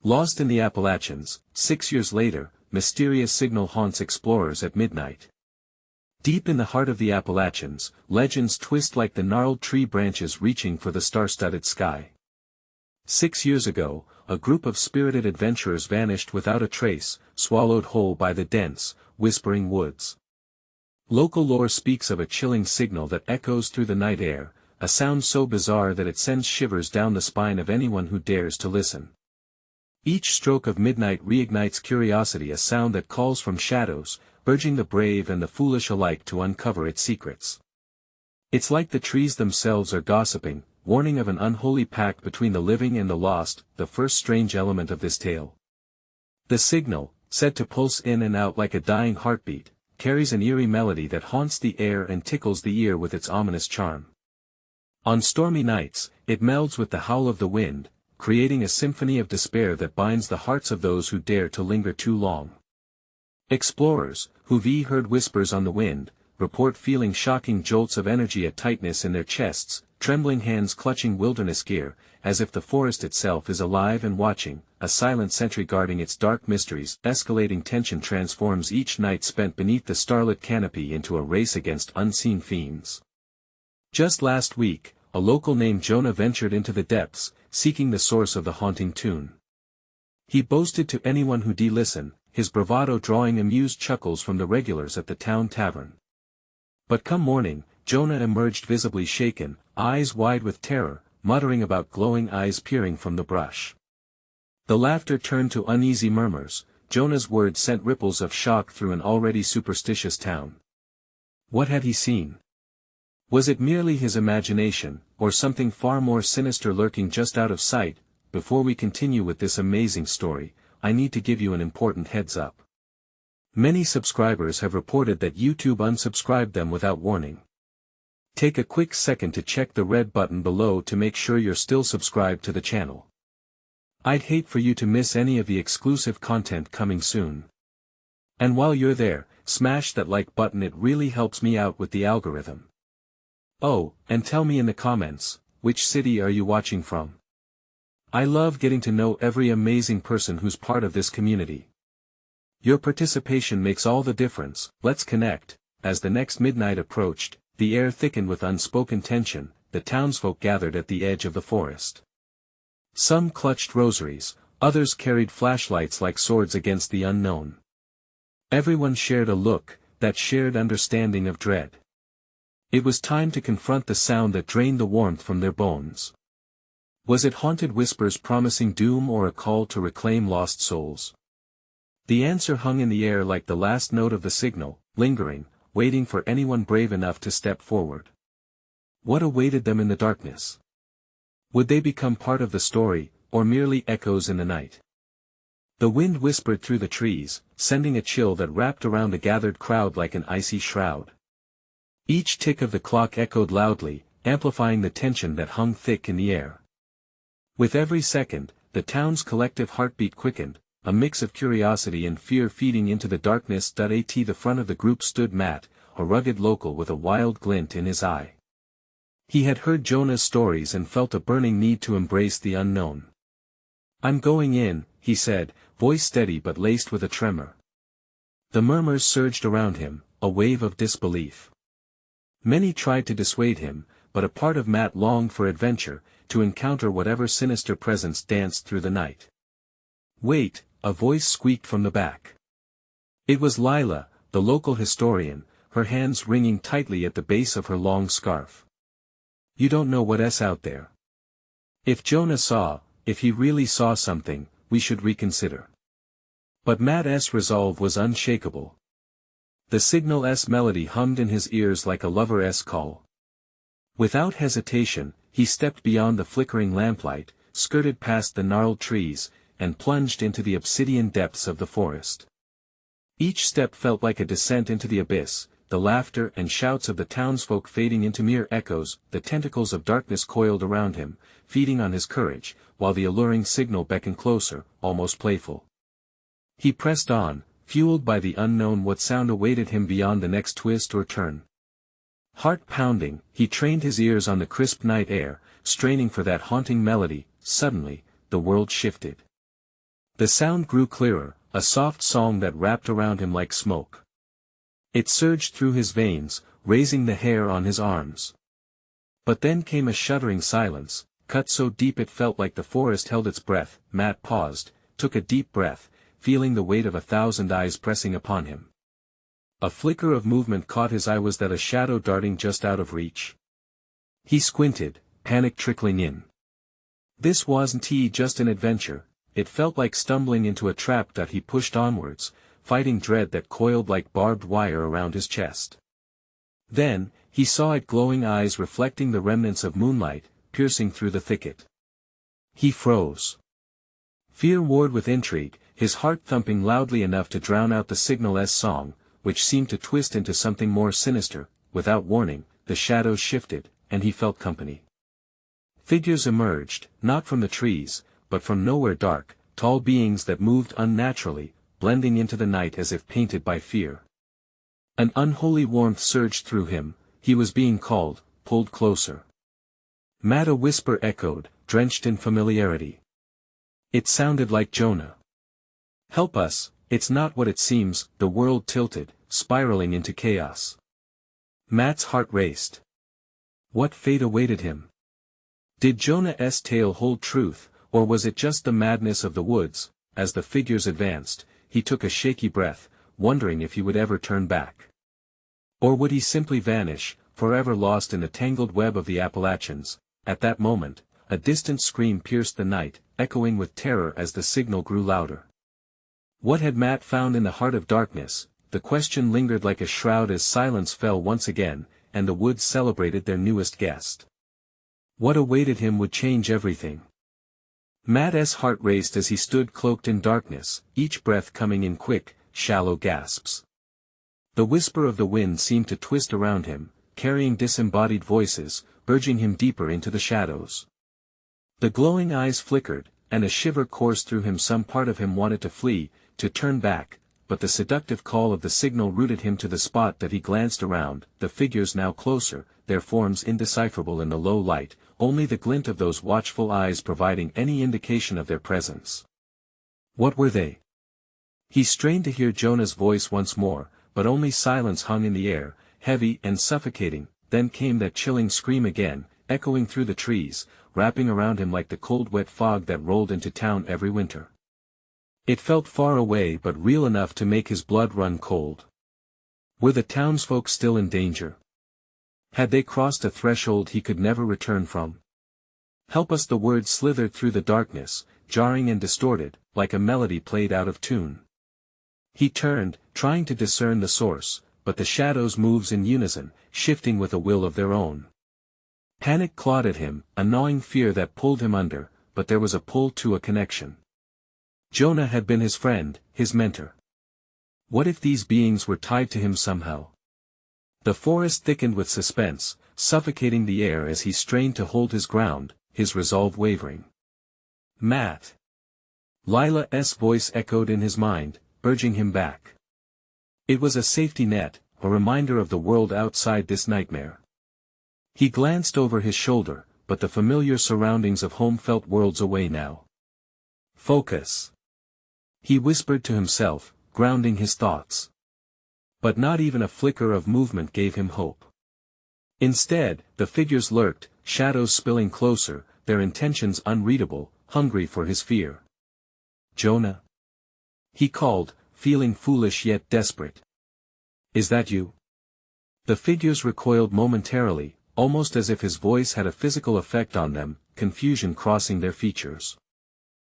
Lost in the Appalachians, 6 years later, mysterious signal haunts explorers at midnight. Deep in the heart of the Appalachians, legends twist like the gnarled tree branches reaching for the star-studded sky. 6 years ago, a group of spirited adventurers vanished without a trace, swallowed whole by the dense, whispering woods. Local lore speaks of a chilling signal that echoes through the night air, a sound so bizarre that it sends shivers down the spine of anyone who dares to listen. Each stroke of midnight reignites curiosity, a sound that calls from shadows, urging the brave and the foolish alike to uncover its secrets. It's like the trees themselves are gossiping, warning of an unholy pact between the living and the lost, the first strange element of this tale. The signal, said to pulse in and out like a dying heartbeat, carries an eerie melody that haunts the air and tickles the ear with its ominous charm. On stormy nights, it melds with the howl of the wind, creating a symphony of despair that binds the hearts of those who dare to linger too long. Explorers, who've heard whispers on the wind, report feeling shocking jolts of energy, a tightness in their chests, trembling hands clutching wilderness gear, as if the forest itself is alive and watching, a silent sentry guarding its dark mysteries. Escalating tension transforms each night spent beneath the starlit canopy into a race against unseen fiends. Just last week, a local named Jonah ventured into the depths, seeking the source of the haunting tune. He boasted to anyone who'd listen, his bravado drawing amused chuckles from the regulars at the town tavern. But come morning, Jonah emerged visibly shaken, eyes wide with terror, muttering about glowing eyes peering from the brush. The laughter turned to uneasy murmurs. Jonah's words sent ripples of shock through an already superstitious town. What had he seen? Was it merely his imagination, or something far more sinister lurking just out of sight? Before we continue with this amazing story, I need to give you an important heads up. Many subscribers have reported that YouTube unsubscribed them without warning. Take a quick second to check the red button below to make sure you're still subscribed to the channel. I'd hate for you to miss any of the exclusive content coming soon. And while you're there, smash that like button, it really helps me out with the algorithm. Oh, and tell me in the comments, which city are you watching from? I love getting to know every amazing person who's part of this community. Your participation makes all the difference. Let's connect. As the next midnight approached, the air thickened with unspoken tension. The townsfolk gathered at the edge of the forest. Some clutched rosaries, others carried flashlights like swords against the unknown. Everyone shared a look, that shared understanding of dread. It was time to confront the sound that drained the warmth from their bones. Was it haunted whispers promising doom, or a call to reclaim lost souls? The answer hung in the air like the last note of the signal, lingering, waiting for anyone brave enough to step forward. What awaited them in the darkness? Would they become part of the story, or merely echoes in the night? The wind whispered through the trees, sending a chill that wrapped around the gathered crowd like an icy shroud. Each tick of the clock echoed loudly, amplifying the tension that hung thick in the air. With every second, the town's collective heartbeat quickened, a mix of curiosity and fear feeding into the darkness. At the front of the group stood Matt, a rugged local with a wild glint in his eye. He had heard Jonah's stories and felt a burning need to embrace the unknown. "I'm going in," he said, voice steady but laced with a tremor. The murmurs surged around him, a wave of disbelief. Many tried to dissuade him, but a part of Matt longed for adventure, to encounter whatever sinister presence danced through the night. "Wait," a voice squeaked from the back. It was Lila, the local historian, her hands wringing tightly at the base of her long scarf. "You don't know what's out there. If he really saw something, we should reconsider." But Matt's resolve was unshakable. The signal's melody hummed in his ears like a lover's call. Without hesitation, he stepped beyond the flickering lamplight, skirted past the gnarled trees, and plunged into the obsidian depths of the forest. Each step felt like a descent into the abyss, the laughter and shouts of the townsfolk fading into mere echoes. The tentacles of darkness coiled around him, feeding on his courage, while the alluring signal beckoned closer, almost playful. He pressed on, fueled by the unknown. What sound awaited him beyond the next twist or turn? Heart pounding, he trained his ears on the crisp night air, straining for that haunting melody. Suddenly, the world shifted. The sound grew clearer, a soft song that wrapped around him like smoke. It surged through his veins, raising the hair on his arms. But then came a shuddering silence, cut so deep it felt like the forest held its breath. Matt paused, took a deep breath, feeling the weight of 1,000 eyes pressing upon him. A flicker of movement caught his eye. Was that a shadow darting just out of reach? He squinted, panic trickling in. This wasn't just an adventure, it felt like stumbling into a trap that he pushed onwards, fighting dread that coiled like barbed wire around his chest. Then, he saw it, glowing eyes reflecting the remnants of moonlight, piercing through the thicket. He froze. Fear warred with intrigue, his heart thumping loudly enough to drown out the signal's song, which seemed to twist into something more sinister. Without warning, the shadows shifted, and he felt company. Figures emerged, not from the trees, but from nowhere, dark, tall beings that moved unnaturally, blending into the night as if painted by fear. An unholy warmth surged through him, he was being called, pulled closer. Matt, a whisper echoed, drenched in familiarity. It sounded like Jonah. "Help us, it's not what it seems." The world tilted, spiraling into chaos. Matt's heart raced. What fate awaited him? Did Jonah's tale hold truth, or was it just the madness of the woods? As the figures advanced, he took a shaky breath, wondering if he would ever turn back. Or would he simply vanish, forever lost in the tangled web of the Appalachians? At that moment, a distant scream pierced the night, echoing with terror as the signal grew louder. What had Matt found in the heart of darkness? The question lingered like a shroud as silence fell once again, and the woods celebrated their newest guest. What awaited him would change everything. Matt's heart raced as he stood cloaked in darkness, each breath coming in quick, shallow gasps. The whisper of the wind seemed to twist around him, carrying disembodied voices, urging him deeper into the shadows. The glowing eyes flickered, and a shiver coursed through him. Some part of him wanted to flee, to turn back, but the seductive call of the signal rooted him to the spot that he glanced around, the figures now closer, their forms indecipherable in the low light, only the glint of those watchful eyes providing any indication of their presence. What were they? He strained to hear Jonah's voice once more, but only silence hung in the air, heavy and suffocating. Then came that chilling scream again, echoing through the trees, wrapping around him like the cold wet fog that rolled into town every winter. It felt far away but real enough to make his blood run cold. Were the townsfolk still in danger? Had they crossed a threshold he could never return from? "Help us!" The words slithered through the darkness, jarring and distorted, like a melody played out of tune. He turned, trying to discern the source, but the shadows moved in unison, shifting with a will of their own. Panic clawed at him, a gnawing fear that pulled him under, but there was a pull to a connection. Jonah had been his friend, his mentor. What if these beings were tied to him somehow? The forest thickened with suspense, suffocating the air as he strained to hold his ground, his resolve wavering. "Matt!" Lila's voice echoed in his mind, urging him back. It was a safety net, a reminder of the world outside this nightmare. He glanced over his shoulder, but the familiar surroundings of home felt worlds away now. "Focus!" he whispered to himself, grounding his thoughts. But not even a flicker of movement gave him hope. Instead, the figures lurked, shadows spilling closer, their intentions unreadable, hungry for his fear. "Jonah?" he called, feeling foolish yet desperate. "Is that you?" The figures recoiled momentarily, almost as if his voice had a physical effect on them, confusion crossing their features.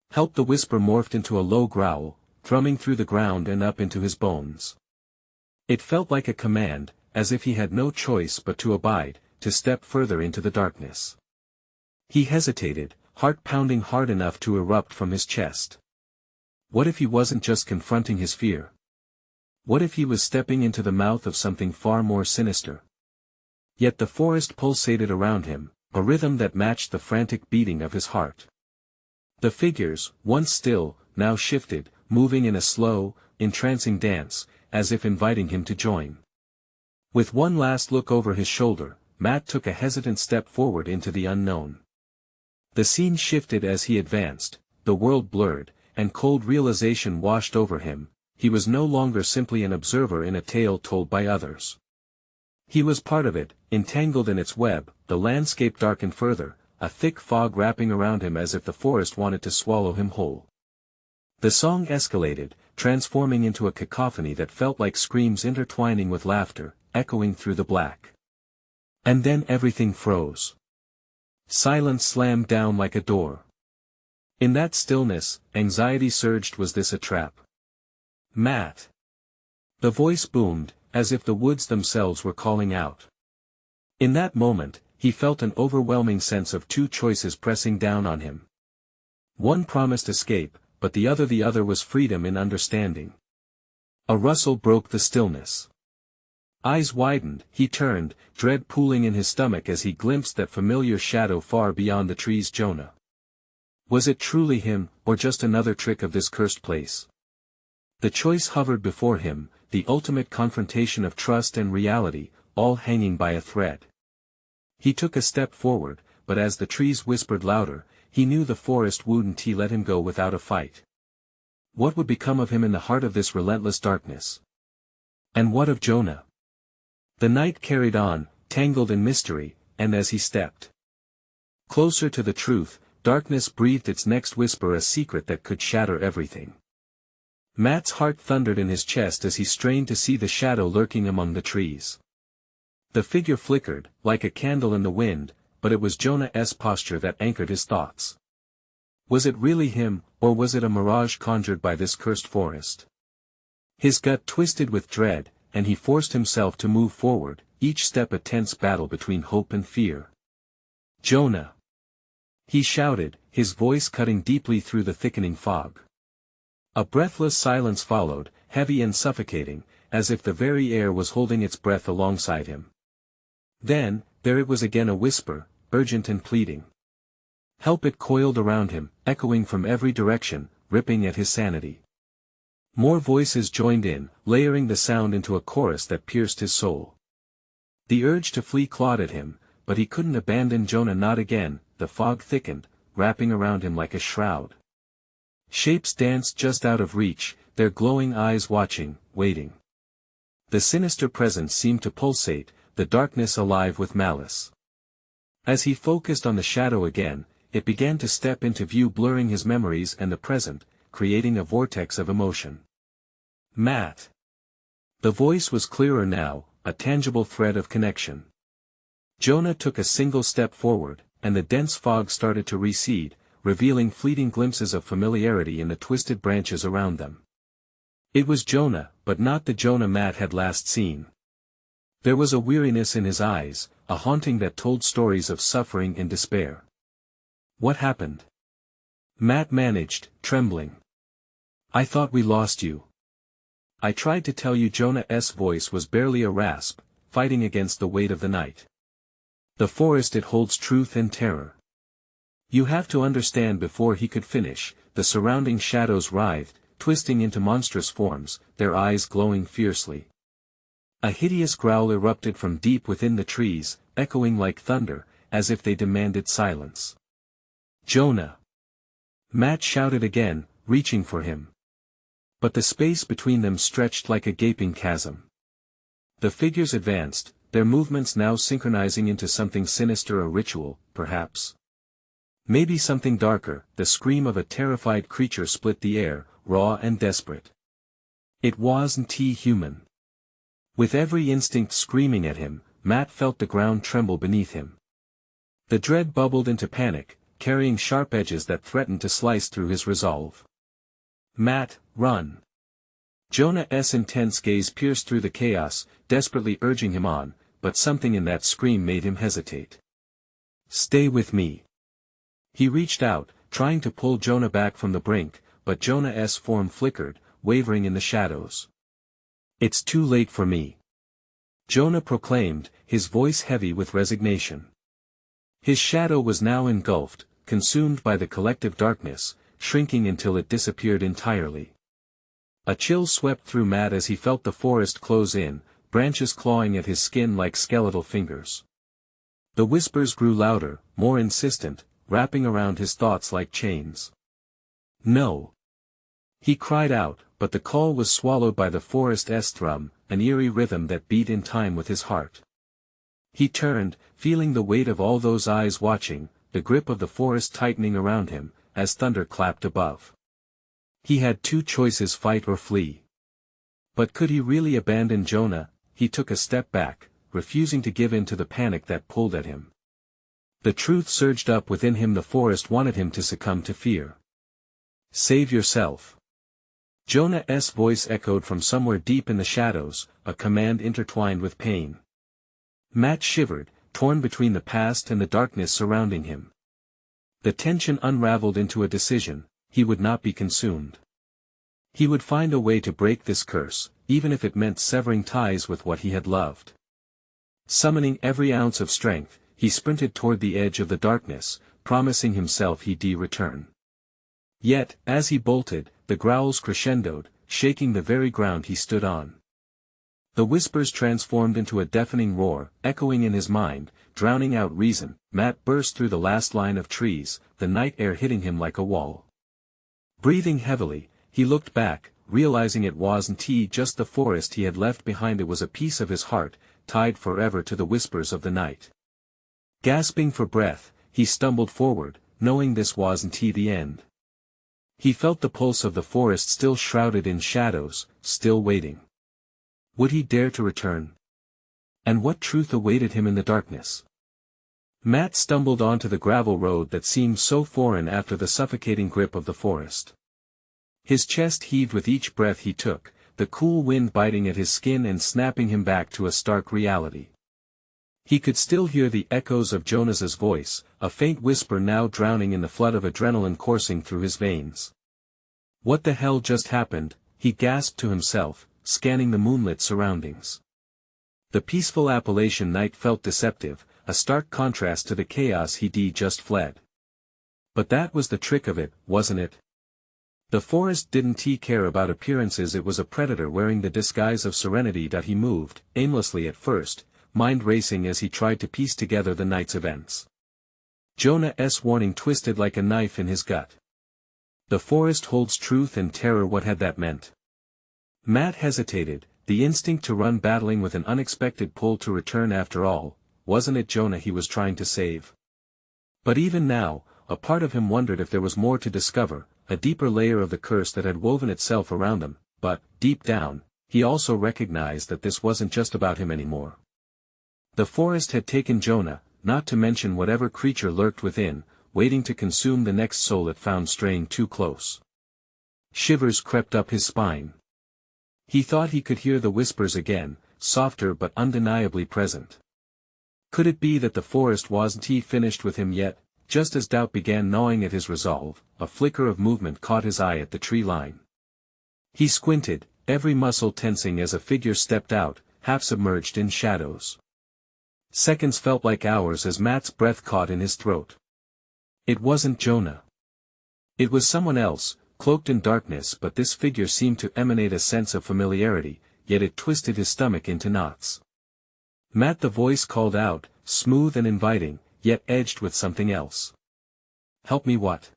"Help!" The whisper morphed into a low growl, thrumming through the ground and up into his bones. It felt like a command, as if he had no choice but to abide, to step further into the darkness. He hesitated, heart pounding hard enough to erupt from his chest. What if he wasn't just confronting his fear? What if he was stepping into the mouth of something far more sinister? Yet the forest pulsated around him, a rhythm that matched the frantic beating of his heart. The figures, once still, now shifted, moving in a slow, entrancing dance, as if inviting him to join. With one last look over his shoulder, Matt took a hesitant step forward into the unknown. The scene shifted as he advanced, the world blurred, and cold realization washed over him. He was no longer simply an observer in a tale told by others. He was part of it, entangled in its web. The landscape darkened further, a thick fog wrapping around him as if the forest wanted to swallow him whole. The song escalated, transforming into a cacophony that felt like screams intertwining with laughter, echoing through the black. And then everything froze. Silence slammed down like a door. In that stillness, anxiety surged. Was this a trap? Matt. The voice boomed, as if the woods themselves were calling out. In that moment, he felt an overwhelming sense of two choices pressing down on him. One promised escape, but the other was freedom in understanding. A rustle broke the stillness. Eyes widened, he turned, dread pooling in his stomach as he glimpsed that familiar shadow far beyond the trees. Jonah. Was it truly him, or just another trick of this cursed place? The choice hovered before him, the ultimate confrontation of trust and reality, all hanging by a thread. He took a step forward, but as the trees whispered louder, he knew the forest wouldn't let him go without a fight. What would become of him in the heart of this relentless darkness? And what of Jonah? The night carried on, tangled in mystery, and as he stepped closer to the truth, darkness breathed its next whisper, a secret that could shatter everything. Matt's heart thundered in his chest as he strained to see the shadow lurking among the trees. The figure flickered, like a candle in the wind, but it was Jonah's posture that anchored his thoughts. Was it really him, or was it a mirage conjured by this cursed forest? His gut twisted with dread, and he forced himself to move forward, each step a tense battle between hope and fear. Jonah! He shouted, his voice cutting deeply through the thickening fog. A breathless silence followed, heavy and suffocating, as if the very air was holding its breath alongside him. Then, there it was again, a whisper, urgent and pleading. Help! It coiled around him, echoing from every direction, ripping at his sanity. More voices joined in, layering the sound into a chorus that pierced his soul. The urge to flee clawed at him, but he couldn't abandon Jonah, not again. The fog thickened, wrapping around him like a shroud. Shapes danced just out of reach, their glowing eyes watching, waiting. The sinister presence seemed to pulsate, the darkness alive with malice. As he focused on the shadow again, it began to step into view, blurring his memories and the present, creating a vortex of emotion. Matt. The voice was clearer now, a tangible thread of connection. Jonah took a single step forward, and the dense fog started to recede, revealing fleeting glimpses of familiarity in the twisted branches around them. It was Jonah, but not the Jonah Matt had last seen. There was a weariness in his eyes, a haunting that told stories of suffering and despair. What happened? Matt managed, trembling. I thought we lost you. I tried to tell you. Jonah's voice was barely a rasp, fighting against the weight of the night. The forest, it holds truth and terror. You have to understand. Before he could finish, the surrounding shadows writhed, twisting into monstrous forms, their eyes glowing fiercely. A hideous growl erupted from deep within the trees, echoing like thunder, as if they demanded silence. Jonah! Matt shouted again, reaching for him. But the space between them stretched like a gaping chasm. The figures advanced, their movements now synchronizing into something sinister, a ritual, perhaps. Maybe something darker. The scream of a terrified creature split the air, raw and desperate. It wasn't human. With every instinct screaming at him, Matt felt the ground tremble beneath him. The dread bubbled into panic, carrying sharp edges that threatened to slice through his resolve. Matt, run! Jonah's intense gaze pierced through the chaos, desperately urging him on, but something in that scream made him hesitate. Stay with me. He reached out, trying to pull Jonah back from the brink, but Jonah's form flickered, wavering in the shadows. It's too late for me. Jonah proclaimed, his voice heavy with resignation. His shadow was now engulfed, consumed by the collective darkness, shrinking until it disappeared entirely. A chill swept through Matt as he felt the forest close in, branches clawing at his skin like skeletal fingers. The whispers grew louder, more insistent, wrapping around his thoughts like chains. No. He cried out, but the call was swallowed by the forest's thrum, an eerie rhythm that beat in time with his heart. He turned, feeling the weight of all those eyes watching, the grip of the forest tightening around him, as thunder clapped above. He had two choices: fight or flee. But could he really abandon Jonah? He took a step back, refusing to give in to the panic that pulled at him. The truth surged up within him: the forest wanted him to succumb to fear. Save yourself. Jonah's voice echoed from somewhere deep in the shadows, a command intertwined with pain. Matt shivered, torn between the past and the darkness surrounding him. The tension unraveled into a decision: he would not be consumed. He would find a way to break this curse, even if it meant severing ties with what he had loved. Summoning every ounce of strength, he sprinted toward the edge of the darkness, promising himself he'd return. Yet, as he bolted, the growls crescendoed, shaking the very ground he stood on. The whispers transformed into a deafening roar, echoing in his mind, drowning out reason. Matt burst through the last line of trees, the night air hitting him like a wall. Breathing heavily, he looked back, realizing it wasn't just the forest he had left behind. It was a piece of his heart, tied forever to the whispers of the night. Gasping for breath, he stumbled forward, knowing this wasn't the end. He felt the pulse of the forest still shrouded in shadows, still waiting. Would he dare to return? And what truth awaited him in the darkness? Matt stumbled onto the gravel road that seemed so foreign after the suffocating grip of the forest. His chest heaved with each breath he took, the cool wind biting at his skin and snapping him back to a stark reality. He could still hear the echoes of Jonah's voice, a faint whisper now drowning in the flood of adrenaline coursing through his veins. What the hell just happened? He gasped to himself, scanning the moonlit surroundings. The peaceful Appalachian night felt deceptive, a stark contrast to the chaos he'd just fled. But that was the trick of it, wasn't it? The forest didn't care about appearances. It was a predator wearing the disguise of serenity. He moved, aimlessly at first, mind racing as he tried to piece together the night's events. Jonah's warning twisted like a knife in his gut. The forest holds truth and terror. What had that meant? Matt hesitated, the instinct to run battling with an unexpected pull to return. After all, wasn't it Jonah he was trying to save? But even now, a part of him wondered if there was more to discover, a deeper layer of the curse that had woven itself around him. But, deep down, he also recognized that this wasn't just about him anymore. The forest had taken Jonah, not to mention whatever creature lurked within, waiting to consume the next soul it found straying too close. Shivers crept up his spine. He thought he could hear the whispers again, softer but undeniably present. Could it be that the forest wasn't finished with him yet? Just as doubt began gnawing at his resolve, a flicker of movement caught his eye at the tree line. He squinted, every muscle tensing as a figure stepped out, half submerged in shadows. Seconds felt like hours as Matt's breath caught in his throat. It wasn't Jonah. It was someone else, cloaked in darkness, but this figure seemed to emanate a sense of familiarity, yet it twisted his stomach into knots. Matt, the voice called out, smooth and inviting, yet edged with something else. Help me what?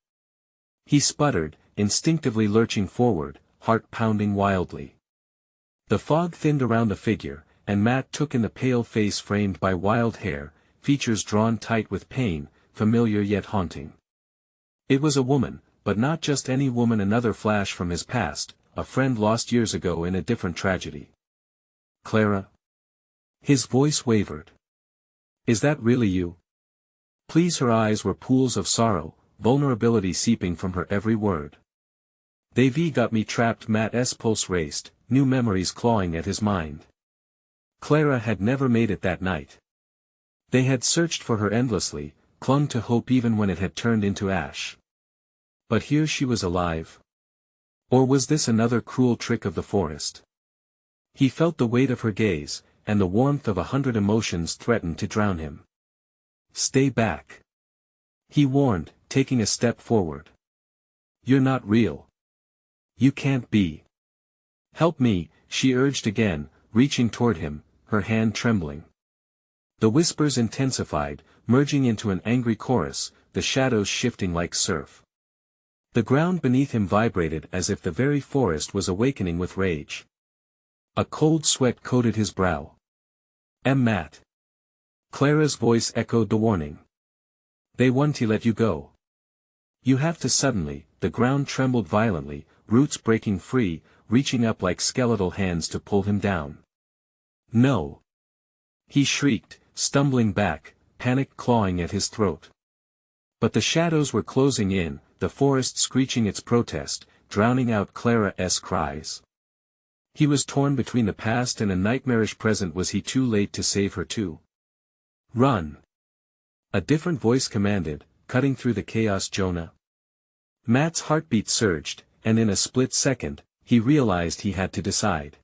He sputtered, instinctively lurching forward, heart pounding wildly. The fog thinned around the figure, and Matt took in the pale face framed by wild hair, features drawn tight with pain, familiar yet haunting. It was a woman, but not just any woman. Another flash from his past, a friend lost years ago in a different tragedy. Clara? His voice wavered. Is that really you? Please. Her eyes were pools of sorrow, vulnerability seeping from her every word. They've got me trapped. Matt's pulse raced, new memories clawing at his mind. Clara had never made it that night. They had searched for her endlessly, clung to hope even when it had turned into ash. But here she was alive. Or was this another cruel trick of the forest? He felt the weight of her gaze, and the warmth of 100 emotions threatened to drown him. Stay back. He warned, taking a step forward. You're not real. You can't be. Help me, she urged again, reaching toward him, her hand trembling. The whispers intensified, merging into an angry chorus, the shadows shifting like surf. The ground beneath him vibrated as if the very forest was awakening with rage. A cold sweat coated his brow. Matt. Clara's voice echoed the warning. They want to let you go. You have to. Suddenly, the ground trembled violently, roots breaking free, reaching up like skeletal hands to pull him down. No. He shrieked, stumbling back, panic clawing at his throat. But the shadows were closing in, the forest screeching its protest, drowning out Clara's cries. He was torn between the past and a nightmarish present. Was he too late to save her too? Run! A different voice commanded, cutting through the chaos. Jonah. Matt's heartbeat surged, and in a split second, he realized he had to decide.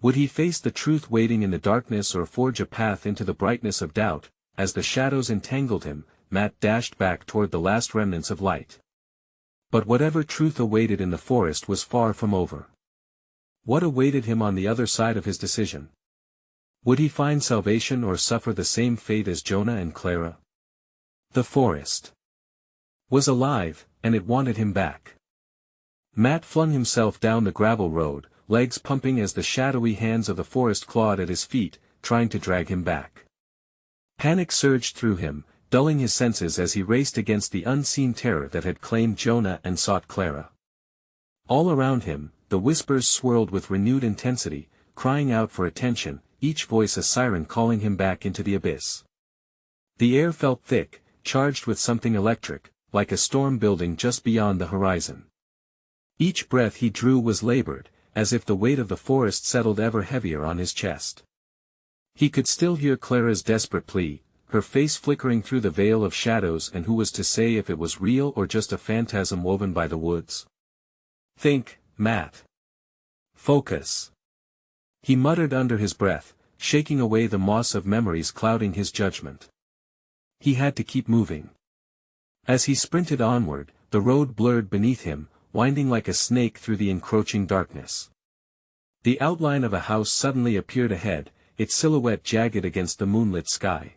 Would he face the truth waiting in the darkness or forge a path into the brightness of doubt? As the shadows entangled him, Matt dashed back toward the last remnants of light. But whatever truth awaited in the forest was far from over. What awaited him on the other side of his decision? Would he find salvation or suffer the same fate as Jonah and Clara? The forest was alive, and it wanted him back. Matt flung himself down the gravel road, legs pumping as the shadowy hands of the forest clawed at his feet, trying to drag him back. Panic surged through him, dulling his senses as he raced against the unseen terror that had claimed Jonah and sought Clara. All around him, the whispers swirled with renewed intensity, crying out for attention, each voice a siren calling him back into the abyss. The air felt thick, charged with something electric, like a storm building just beyond the horizon. Each breath he drew was labored, as if the weight of the forest settled ever heavier on his chest. He could still hear Clara's desperate plea, her face flickering through the veil of shadows, and who was to say if it was real or just a phantasm woven by the woods? Think, Matt. Focus. He muttered under his breath, shaking away the moss of memories clouding his judgment. He had to keep moving. As he sprinted onward, the road blurred beneath him, winding like a snake through the encroaching darkness. The outline of a house suddenly appeared ahead, its silhouette jagged against the moonlit sky.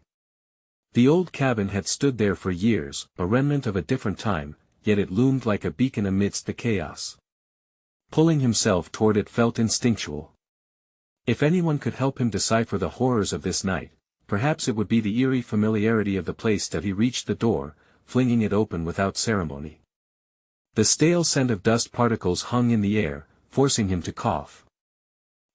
The old cabin had stood there for years, a remnant of a different time, yet it loomed like a beacon amidst the chaos. Pulling himself toward it felt instinctual. If anyone could help him decipher the horrors of this night, perhaps it would be the eerie familiarity of the place. That he reached the door, flinging it open without ceremony. The stale scent of dust particles hung in the air, forcing him to cough.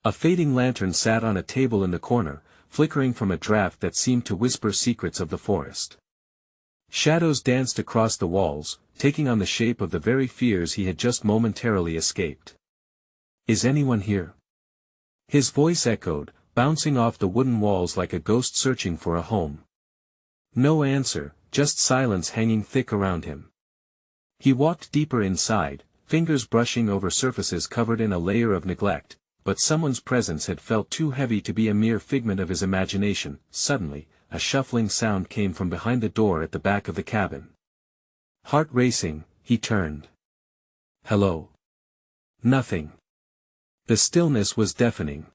A fading lantern sat on a table in the corner, flickering from a draught that seemed to whisper secrets of the forest. Shadows danced across the walls, taking on the shape of the very fears he had just momentarily escaped. Is anyone here? His voice echoed, bouncing off the wooden walls like a ghost searching for a home. No answer, just silence hanging thick around him. He walked deeper inside, fingers brushing over surfaces covered in a layer of neglect, but someone's presence had felt too heavy to be a mere figment of his imagination. Suddenly, a shuffling sound came from behind the door at the back of the cabin. Heart racing, he turned. Hello? Nothing. The stillness was deafening.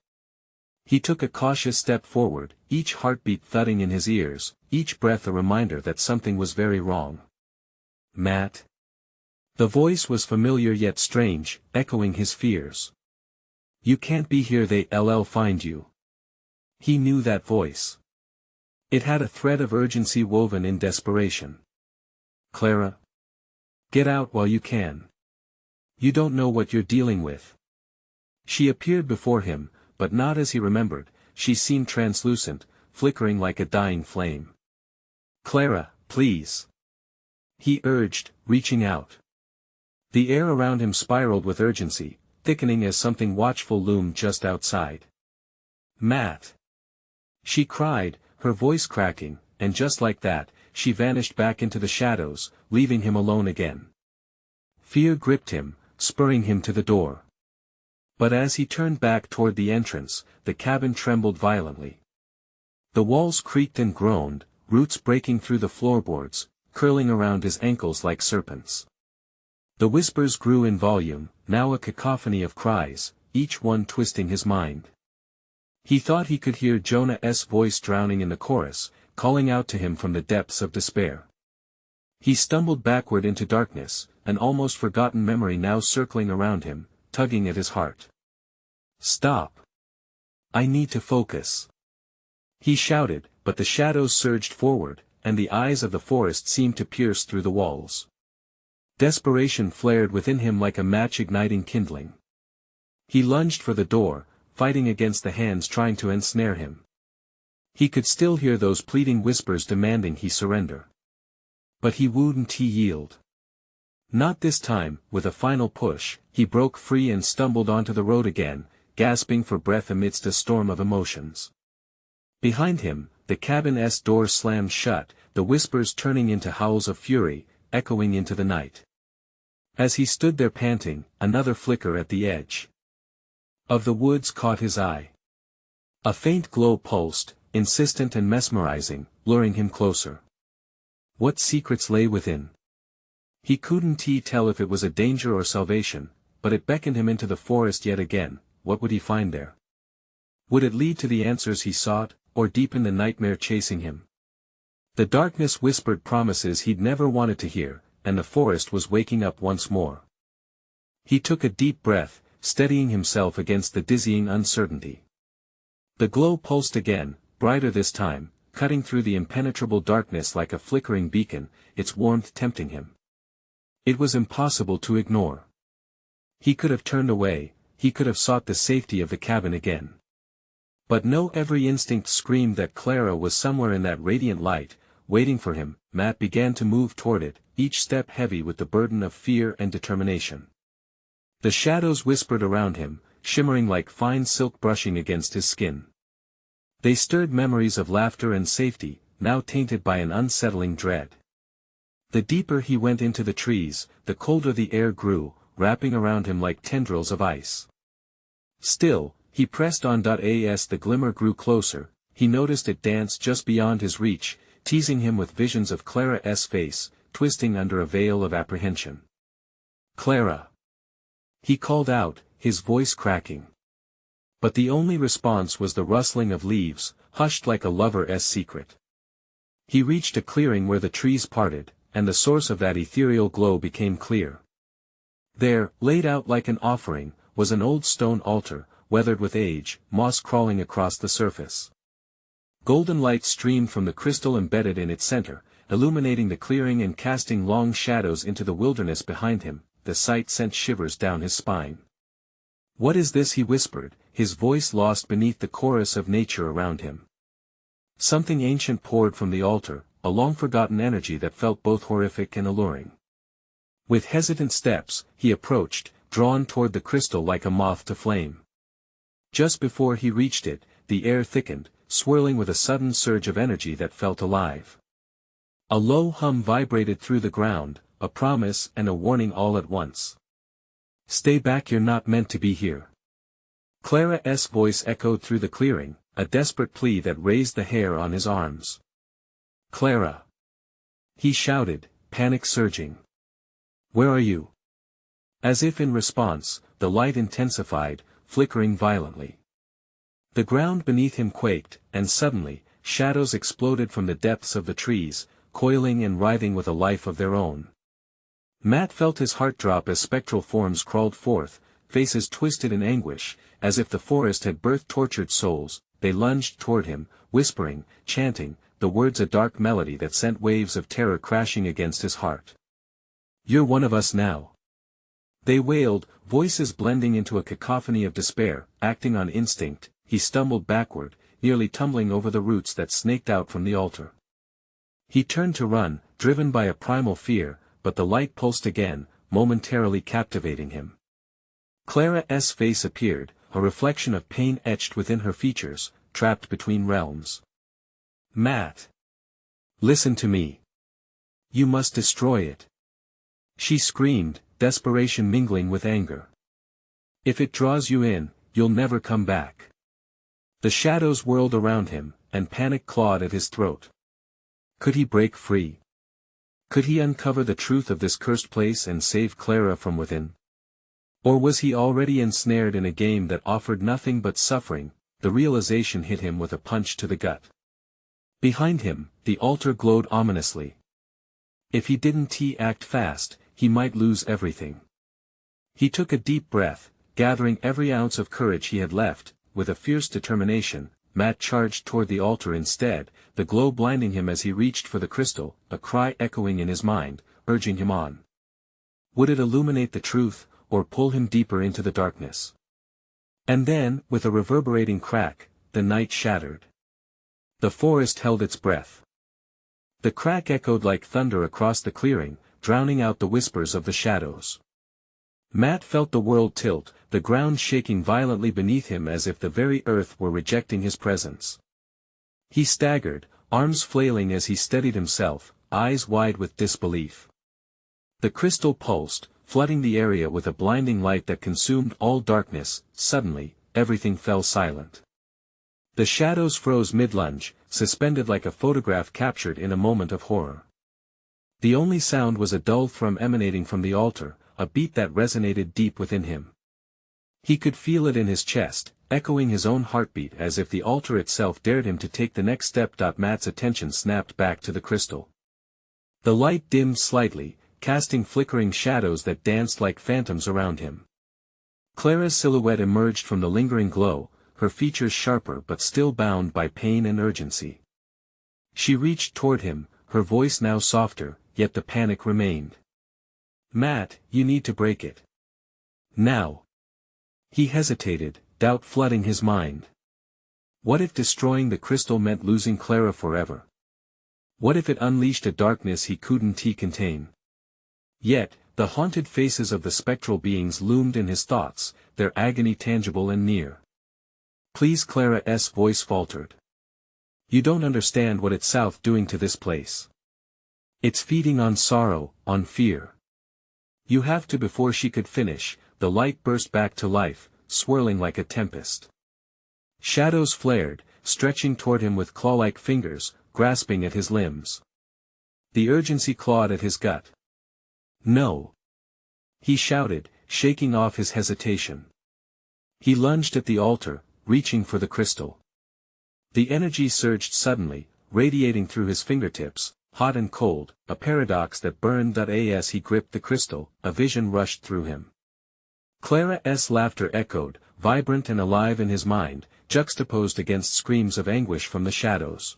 He took a cautious step forward, each heartbeat thudding in his ears, each breath a reminder that something was very wrong. Matt? The voice was familiar yet strange, echoing his fears. You can't be here, they'll find you. He knew that voice. It had a thread of urgency woven in desperation. Clara? Get out while you can. You don't know what you're dealing with. She appeared before him, but not as he remembered. She seemed translucent, flickering like a dying flame. Clara, please. He urged, reaching out. The air around him spiraled with urgency, thickening as something watchful loomed just outside. Matt! She cried, her voice cracking, and just like that, she vanished back into the shadows, leaving him alone again. Fear gripped him, spurring him to the door. But as he turned back toward the entrance, the cabin trembled violently. The walls creaked and groaned, roots breaking through the floorboards, curling around his ankles like serpents. The whispers grew in volume, now a cacophony of cries, each one twisting his mind. He thought he could hear Jonah's voice drowning in the chorus, calling out to him from the depths of despair. He stumbled backward into darkness, an almost forgotten memory now circling around him, tugging at his heart. "Stop! I need to focus," he shouted, but the shadows surged forward, and the eyes of the forest seemed to pierce through the walls. Desperation flared within him like a match igniting kindling. He lunged for the door, fighting against the hands trying to ensnare him. He could still hear those pleading whispers demanding he surrender. But he wouldn't yield. Not this time. With a final push, he broke free and stumbled onto the road again, gasping for breath amidst a storm of emotions. Behind him, the cabin's door slammed shut, the whispers turning into howls of fury, echoing into the night. As he stood there panting, another flicker at the edge of the woods caught his eye. A faint glow pulsed, insistent and mesmerizing, luring him closer. What secrets lay within? He couldn't tell if it was a danger or salvation, but it beckoned him into the forest yet again. What would he find there? Would it lead to the answers he sought, or deepen the nightmare chasing him? The darkness whispered promises he'd never wanted to hear, and the forest was waking up once more. He took a deep breath, steadying himself against the dizzying uncertainty. The glow pulsed again, brighter this time, cutting through the impenetrable darkness like a flickering beacon, its warmth tempting him. It was impossible to ignore. He could have turned away, he could have sought the safety of the cabin again. But no, every instinct screamed that Clara was somewhere in that radiant light, waiting for him. Matt began to move toward it, each step heavy with the burden of fear and determination. The shadows whispered around him, shimmering like fine silk brushing against his skin. They stirred memories of laughter and safety, now tainted by an unsettling dread. The deeper he went into the trees, the colder the air grew, wrapping around him like tendrils of ice. Still, he pressed on. As the glimmer grew closer, he noticed it danced just beyond his reach, teasing him with visions of Clara's face, twisting under a veil of apprehension. "Clara!" he called out, his voice cracking. But the only response was the rustling of leaves, hushed like a lover's secret. He reached a clearing where the trees parted, and the source of that ethereal glow became clear. There, laid out like an offering, was an old stone altar, weathered with age, moss crawling across the surface. Golden light streamed from the crystal embedded in its center, illuminating the clearing and casting long shadows into the wilderness behind him. The sight sent shivers down his spine. "What is this?" he whispered, his voice lost beneath the chorus of nature around him. Something ancient poured from the altar, a long-forgotten energy that felt both horrific and alluring. With hesitant steps, he approached, drawn toward the crystal like a moth to flame. Just before he reached it, the air thickened, swirling with a sudden surge of energy that felt alive. A low hum vibrated through the ground, a promise and a warning all at once. "Stay back, you're not meant to be here." Clara's voice echoed through the clearing, a desperate plea that raised the hair on his arms. "Clara!" he shouted, panic surging. "Where are you?" As if in response, the light intensified, flickering violently. The ground beneath him quaked, and suddenly, shadows exploded from the depths of the trees, coiling and writhing with a life of their own. Matt felt his heart drop as spectral forms crawled forth, faces twisted in anguish, as if the forest had birthed tortured souls. They lunged toward him, whispering, chanting, the words, a dark melody that sent waves of terror crashing against his heart. "You're one of us now," they wailed, voices blending into a cacophony of despair. Acting on instinct, he stumbled backward, nearly tumbling over the roots that snaked out from the altar. He turned to run, driven by a primal fear, but the light pulsed again, momentarily captivating him. Clara's face appeared, a reflection of pain etched within her features, trapped between realms. "Matt! Listen to me. You must destroy it," she screamed, desperation mingling with anger. "If it draws you in, you'll never come back." The shadows whirled around him, and panic clawed at his throat. Could he break free? Could he uncover the truth of this cursed place and save Clara from within? Or was he already ensnared in a game that offered nothing but suffering? The realization hit him with a punch to the gut. Behind him, the altar glowed ominously. If he didn't act fast, he might lose everything. He took a deep breath, gathering every ounce of courage he had left. With a fierce determination, Matt charged toward the altar instead, the glow blinding him as he reached for the crystal, a cry echoing in his mind, urging him on. Would it illuminate the truth, or pull him deeper into the darkness? And then, with a reverberating crack, the night shattered. The forest held its breath. The crack echoed like thunder across the clearing, drowning out the whispers of the shadows. Matt felt the world tilt, the ground shaking violently beneath him as if the very earth were rejecting his presence. He staggered, arms flailing as he steadied himself, eyes wide with disbelief. The crystal pulsed, flooding the area with a blinding light that consumed all darkness. Suddenly, everything fell silent. The shadows froze mid-lunge, suspended like a photograph captured in a moment of horror. The only sound was a dull thrum emanating from the altar, a beat that resonated deep within him. He could feel it in his chest, echoing his own heartbeat as if the altar itself dared him to take the next step. Matt's attention snapped back to the crystal. The light dimmed slightly, casting flickering shadows that danced like phantoms around him. Clara's silhouette emerged from the lingering glow, her features sharper but still bound by pain and urgency. She reached toward him, her voice now softer, yet the panic remained. Matt, you need to break it. Now. He hesitated, doubt flooding his mind. What if destroying the crystal meant losing Clara forever? What if it unleashed a darkness he couldn't contain? Yet, the haunted faces of the spectral beings loomed in his thoughts, their agony tangible and near. Please, Clara's voice faltered. You don't understand what it's doing to this place. It's feeding on sorrow, on fear. You have to. Before she could finish, the light burst back to life, swirling like a tempest. Shadows flared, stretching toward him with claw-like fingers, grasping at his limbs. The urgency clawed at his gut. No! He shouted, shaking off his hesitation. He lunged at the altar, reaching for the crystal. The energy surged suddenly, radiating through his fingertips, hot and cold, a paradox that burned. As he gripped the crystal, a vision rushed through him. Clara's laughter echoed, vibrant and alive in his mind, juxtaposed against screams of anguish from the shadows.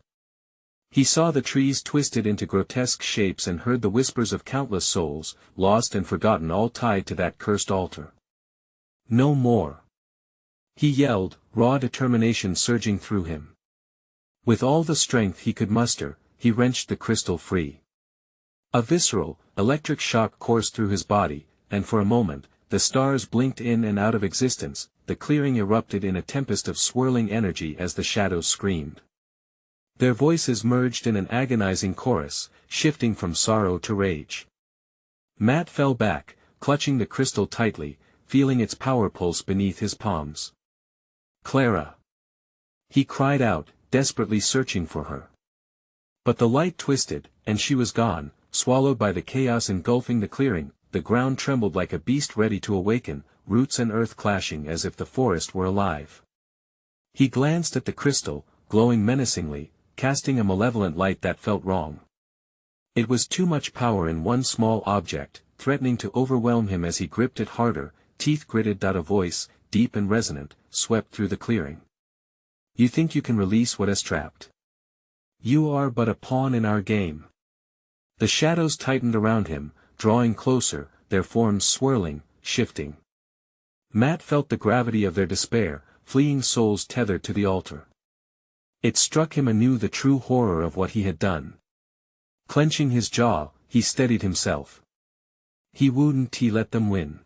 He saw the trees twisted into grotesque shapes and heard the whispers of countless souls, lost and forgotten, all tied to that cursed altar. No more! He yelled, raw determination surging through him. With all the strength he could muster, he wrenched the crystal free. A visceral, electric shock coursed through his body, and for a moment, the stars blinked in and out of existence. The clearing erupted in a tempest of swirling energy as the shadows screamed. Their voices merged in an agonizing chorus, shifting from sorrow to rage. Matt fell back, clutching the crystal tightly, feeling its power pulse beneath his palms. Clara! He cried out, desperately searching for her. But the light twisted, and she was gone, swallowed by the chaos engulfing the clearing. The ground trembled like a beast ready to awaken, roots and earth clashing as if the forest were alive. He glanced at the crystal, glowing menacingly, casting a malevolent light that felt wrong. It was too much power in one small object, threatening to overwhelm him as he gripped it harder. Teeth gritted. A voice, deep and resonant, swept through the clearing. You think you can release what is trapped? You are but a pawn in our game. The shadows tightened around him, drawing closer, their forms swirling, shifting. Matt felt the gravity of their despair, fleeing souls tethered to the altar. It struck him anew the true horror of what he had done. Clenching his jaw, he steadied himself. He wouldn't let them win.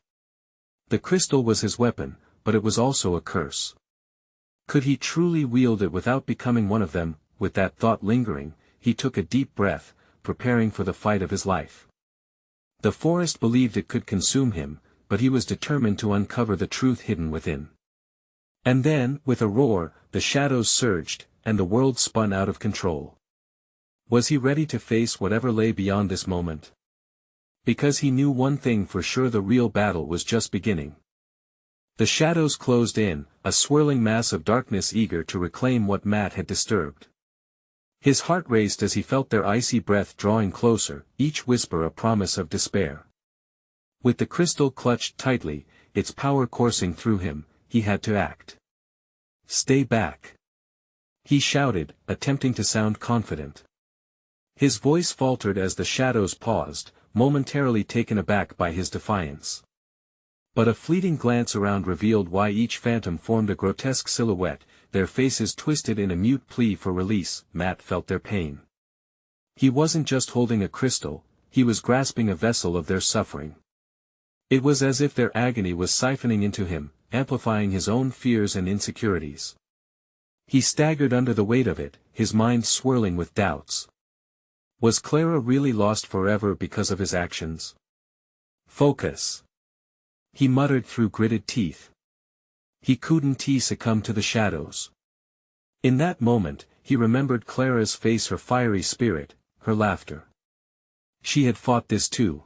The crystal was his weapon, but it was also a curse. Could he truly wield it without becoming one of them? With that thought lingering, he took a deep breath, preparing for the fight of his life. The forest believed it could consume him, but he was determined to uncover the truth hidden within. And then, with a roar, the shadows surged, and the world spun out of control. Was he ready to face whatever lay beyond this moment? Because he knew one thing for sure: the real battle was just beginning. The shadows closed in, a swirling mass of darkness eager to reclaim what Matt had disturbed. His heart raced as he felt their icy breath drawing closer, each whisper a promise of despair. With the crystal clutched tightly, its power coursing through him, he had to act. "Stay back!" he shouted, attempting to sound confident. His voice faltered as the shadows paused, momentarily taken aback by his defiance. But a fleeting glance around revealed why each phantom formed a grotesque silhouette, their faces twisted in a mute plea for release. Matt felt their pain. He wasn't just holding a crystal, he was grasping a vessel of their suffering. It was as if their agony was siphoning into him, amplifying his own fears and insecurities. He staggered under the weight of it, his mind swirling with doubts. Was Clara really lost forever because of his actions? "Focus," he muttered through gritted teeth. He couldn't succumb to the shadows. In that moment, he remembered Clara's face, her fiery spirit, her laughter. She had fought this too.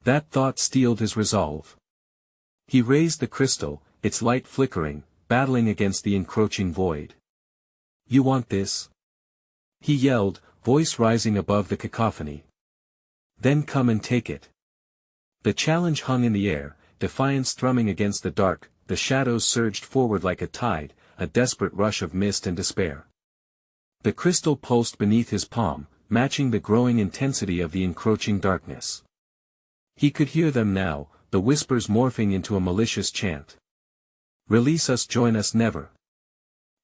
That thought steeled his resolve. He raised the crystal, its light flickering, battling against the encroaching void. "You want this?" he yelled, voice rising above the cacophony. "Then come and take it." The challenge hung in the air, defiance thrumming against the dark. The shadows surged forward like a tide, a desperate rush of mist and despair. The crystal pulsed beneath his palm, matching the growing intensity of the encroaching darkness. He could hear them now, the whispers morphing into a malicious chant. "Release us, join us, never!"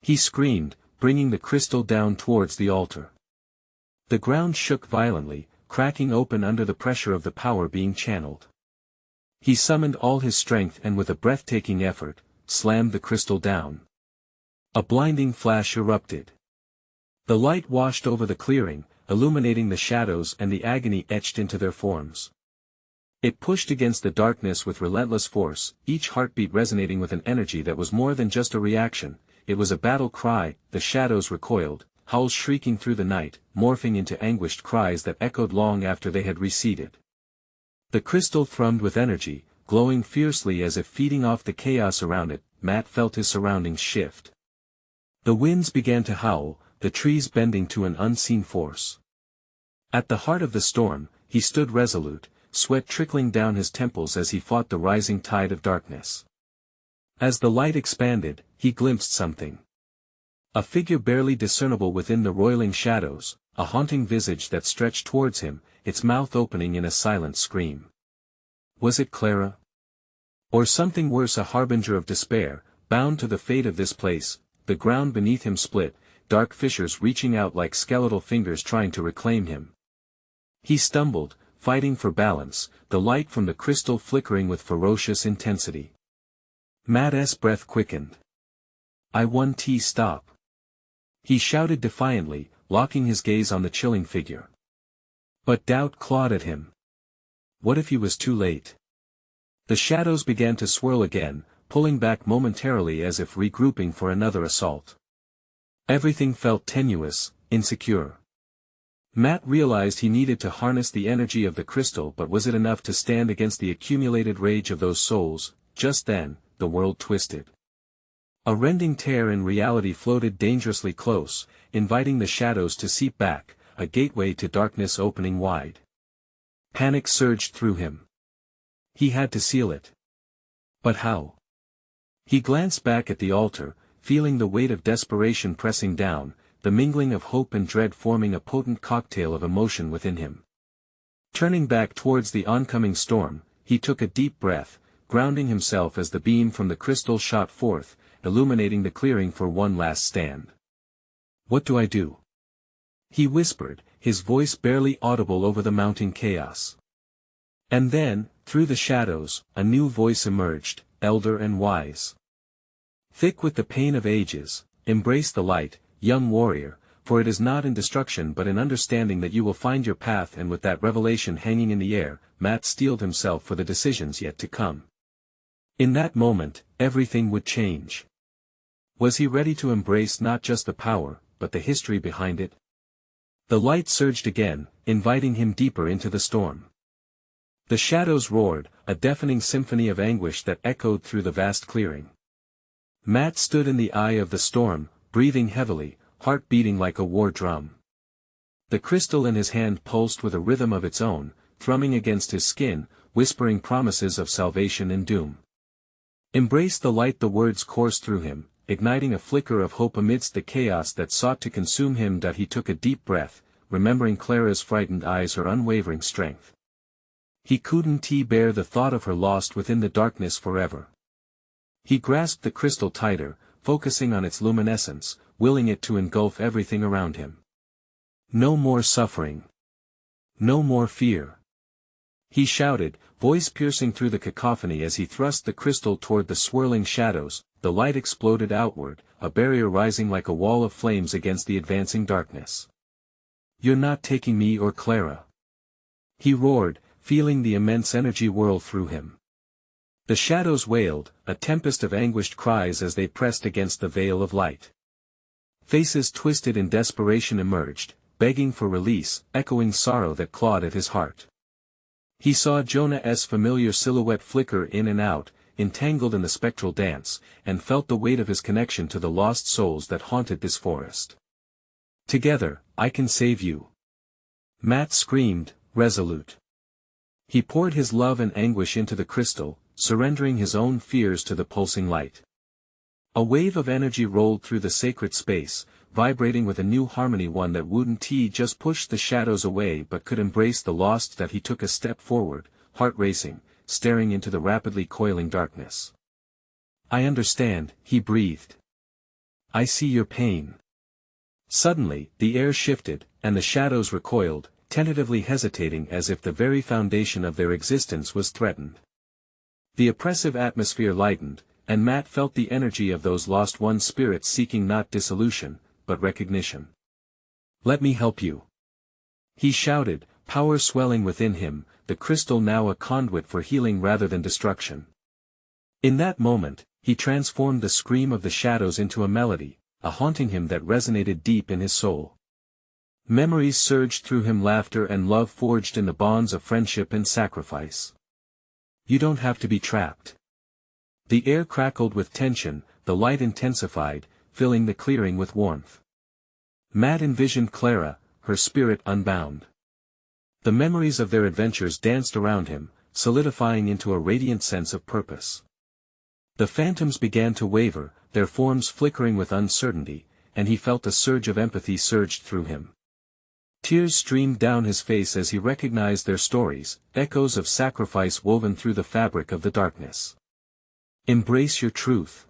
he screamed, bringing the crystal down towards the altar. The ground shook violently, cracking open under the pressure of the power being channeled. He summoned all his strength and with a breathtaking effort, slammed the crystal down. A blinding flash erupted. The light washed over the clearing, illuminating the shadows and the agony etched into their forms. It pushed against the darkness with relentless force, each heartbeat resonating with an energy that was more than just a reaction. It was a battle cry. The shadows recoiled, howls shrieking through the night, morphing into anguished cries that echoed long after they had receded. The crystal thrummed with energy, glowing fiercely as if feeding off the chaos around it. Matt felt his surroundings shift. The winds began to howl, the trees bending to an unseen force. At the heart of the storm, he stood resolute, sweat trickling down his temples as he fought the rising tide of darkness. As the light expanded, he glimpsed something. A figure barely discernible within the roiling shadows, a haunting visage that stretched towards him, its mouth opening in a silent scream. Was it Clara? Or something worse, a harbinger of despair, bound to the fate of this place? The ground beneath him split, dark fissures reaching out like skeletal fingers trying to reclaim him. He stumbled, fighting for balance, the light from the crystal flickering with ferocious intensity. Matt's breath quickened. "I won, stop!" he shouted defiantly, locking his gaze on the chilling figure. But doubt clawed at him. What if he was too late? The shadows began to swirl again, pulling back momentarily as if regrouping for another assault. Everything felt tenuous, insecure. Matt realized he needed to harness the energy of the crystal, but was it enough to stand against the accumulated rage of those souls? Just then, the world twisted. A rending tear in reality floated dangerously close, inviting the shadows to seep back, a gateway to darkness opening wide. Panic surged through him. He had to seal it. But how? He glanced back at the altar, feeling the weight of desperation pressing down, the mingling of hope and dread forming a potent cocktail of emotion within him. Turning back towards the oncoming storm, he took a deep breath, grounding himself as the beam from the crystal shot forth, illuminating the clearing for one last stand. "What do I do?" he whispered, his voice barely audible over the mounting chaos. And then, through the shadows, a new voice emerged, elder and wise. Thick with the pain of ages, embrace the light, young warrior, for it is not in destruction but in understanding that you will find your path. And with that revelation hanging in the air, Matt steeled himself for the decisions yet to come. In that moment, everything would change. Was he ready to embrace not just the power, but the history behind it? The light surged again, inviting him deeper into the storm. The shadows roared, a deafening symphony of anguish that echoed through the vast clearing. Matt stood in the eye of the storm, breathing heavily, heart beating like a war drum. The crystal in his hand pulsed with a rhythm of its own, thrumming against his skin, whispering promises of salvation and doom. Embrace the light, the words coursed through him, igniting a flicker of hope amidst the chaos that sought to consume him. He took a deep breath, remembering Clara's frightened eyes, her unwavering strength. He couldn't bear the thought of her lost within the darkness forever. He grasped the crystal tighter, focusing on its luminescence, willing it to engulf everything around him. No more suffering. No more fear. He shouted, voice piercing through the cacophony as he thrust the crystal toward the swirling shadows. The light exploded outward, a barrier rising like a wall of flames against the advancing darkness. You're not taking me or Clara. He roared, feeling the immense energy whirl through him. The shadows wailed, a tempest of anguished cries as they pressed against the veil of light. Faces twisted in desperation emerged, begging for release, echoing sorrow that clawed at his heart. He saw Jonah's familiar silhouette flicker in and out, entangled in the spectral dance, and felt the weight of his connection to the lost souls that haunted this forest. Together, I can save you. Matt screamed, resolute. He poured his love and anguish into the crystal, surrendering his own fears to the pulsing light. A wave of energy rolled through the sacred space, vibrating with a new harmony, one that wouldn't just push the shadows away but could embrace the lost. He took a step forward, heart racing, staring into the rapidly coiling darkness. I understand, he breathed. I see your pain. Suddenly, the air shifted, and the shadows recoiled, tentatively hesitating as if the very foundation of their existence was threatened. The oppressive atmosphere lightened, and Matt felt the energy of those lost ones' spirits seeking not dissolution, but recognition. Let me help you. He shouted, power swelling within him, the crystal now a conduit for healing rather than destruction. In that moment, he transformed the scream of the shadows into a melody, a haunting him that resonated deep in his soul. Memories surged through him, laughter and love forged in the bonds of friendship and sacrifice. You don't have to be trapped. The air crackled with tension, the light intensified, filling the clearing with warmth. Matt envisioned Clara, her spirit unbound. The memories of their adventures danced around him, solidifying into a radiant sense of purpose. The phantoms began to waver, their forms flickering with uncertainty, and he felt a surge of empathy surged through him. Tears streamed down his face as he recognized their stories, echoes of sacrifice woven through the fabric of the darkness. Embrace your truth.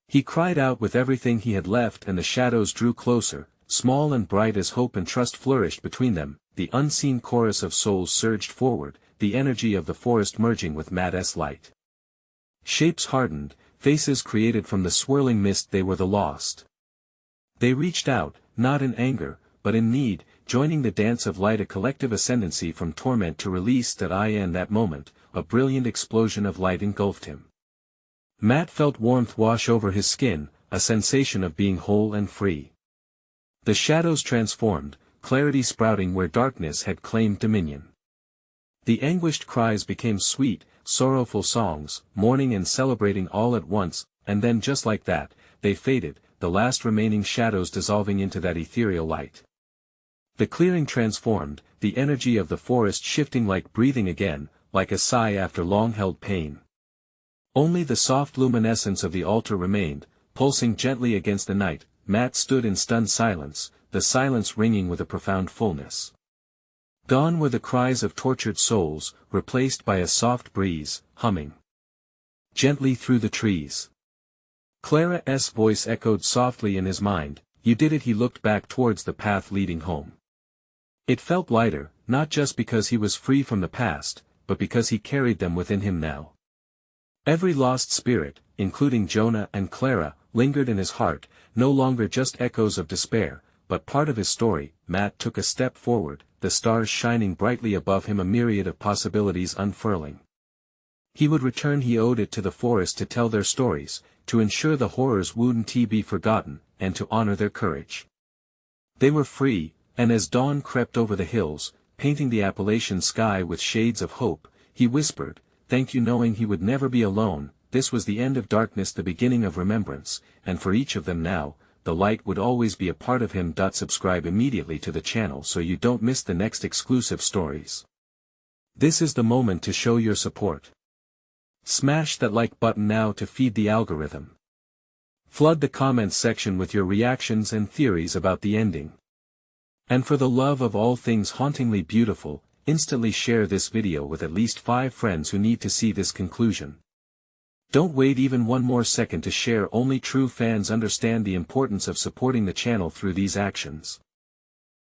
He cried out with everything he had left, and the shadows drew closer, small and bright as hope and trust flourished between them. The unseen chorus of souls surged forward, the energy of the forest merging with Matt's light. Shapes hardened, faces created from the swirling mist. They were the lost. They reached out, not in anger, but in need, joining the dance of light, a collective ascendancy from torment to release. In that moment, a brilliant explosion of light engulfed him. Matt felt warmth wash over his skin, a sensation of being whole and free. The shadows transformed, clarity sprouting where darkness had claimed dominion. The anguished cries became sweet, sorrowful songs, mourning and celebrating all at once, and then just like that, they faded, the last remaining shadows dissolving into that ethereal light. The clearing transformed, the energy of the forest shifting like breathing again, like a sigh after long-held pain. Only the soft luminescence of the altar remained, pulsing gently against the night. Matt stood in stunned silence, the silence ringing with a profound fullness. Gone were the cries of tortured souls, replaced by a soft breeze, humming gently through the trees. Clara's voice echoed softly in his mind, "You did it." He looked back towards the path leading home. It felt lighter, not just because he was free from the past, but because he carried them within him now. Every lost spirit, including Jonah and Clara, lingered in his heart, no longer just echoes of despair, but part of his story. Matt took a step forward, the stars shining brightly above him, a myriad of possibilities unfurling. He would return. He owed it to the forest to tell their stories, to ensure the horrors wouldn't be forgotten, and to honor their courage. They were free, and as dawn crept over the hills, painting the Appalachian sky with shades of hope, he whispered, "Thank you," knowing he would never be alone. This was the end of darkness, the beginning of remembrance, and for each of them now, the light would always be a part of him. Subscribe immediately to the channel so you don't miss the next exclusive stories. This is the moment to show your support. Smash that like button now to feed the algorithm. Flood the comments section with your reactions and theories about the ending. And for the love of all things hauntingly beautiful, instantly share this video with at least 5 friends who need to see this conclusion. Don't wait even one more second to share. Only true fans understand the importance of supporting the channel through these actions.